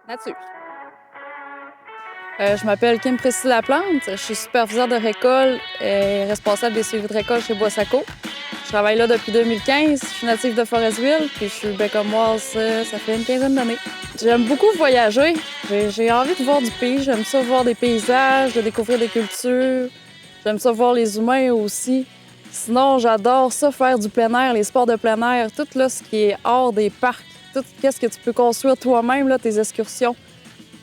Nature. Je m'appelle Kim Priscille Laplante. Je suis superviseur de récolte et responsable des suivis de récolte chez Boissaco. Je travaille là depuis 2015. Je suis native de Forestville, puis je suis bécomoise, ça fait une quinzaine d'années. J'aime beaucoup voyager. J'ai envie de voir du pays. J'aime ça voir des paysages, de découvrir des cultures. J'aime ça voir les humains aussi. Sinon, j'adore ça, faire du plein air, les sports de plein air, tout là, ce qui est hors des parcs, tout ce que tu peux construire toi-même, là, tes excursions.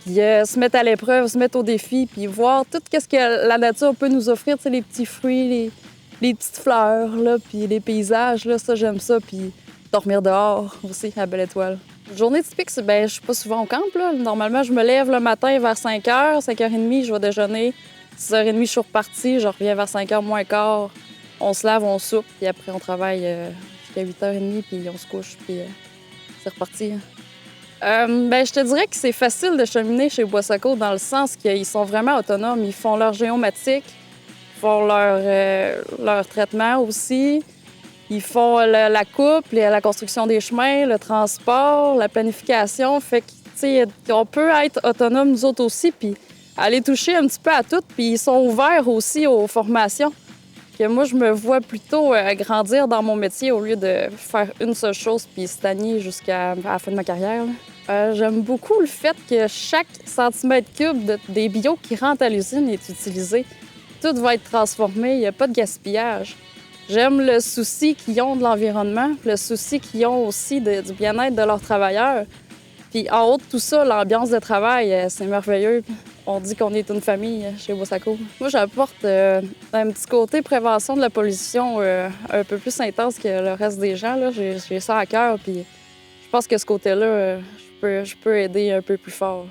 Puis se mettre à l'épreuve, se mettre au défi, puis voir tout ce que la nature peut nous offrir, tu sais, les petits fruits, les petites fleurs, là, puis les paysages, là, ça, j'aime ça, puis dormir dehors aussi, à Belle Étoile. Journée typique, c'est je suis pas souvent au camp, là. Normalement, je me lève le matin vers 5h, 5h30, je vais déjeuner. 6h30, je suis repartie, je reviens vers 5h moins quart. On se lave, on soupe, puis après, on travaille jusqu'à 8h30, puis on se couche, puis c'est reparti. Je te dirais que c'est facile de cheminer chez Boissaco dans le sens qu'ils sont vraiment autonomes. Ils font leur géomatique, ils font leur traitement aussi. Ils font la coupe, la construction des chemins, le transport, la planification. Fait que, tu sais, on peut être autonome nous autres aussi, puis aller toucher un petit peu à tout. Puis ils sont ouverts aussi aux formations. Que moi, je me vois plutôt grandir dans mon métier au lieu de faire une seule chose puis stagner jusqu'à la fin de ma carrière. J'aime beaucoup le fait que chaque centimètre cube des bio qui rentrent à l'usine est utilisé. Tout va être transformé, il n'y a pas de gaspillage. J'aime le souci qu'ils ont de l'environnement, le souci qu'ils ont aussi du bien-être de leurs travailleurs. Puis en haut de tout ça, l'ambiance de travail, c'est merveilleux. On dit qu'on est une famille chez Boissaco. Moi, j'apporte un petit côté prévention de la pollution un peu plus intense que le reste des gens. J'ai ça à cœur, puis je pense que ce côté-là, je peux aider un peu plus fort.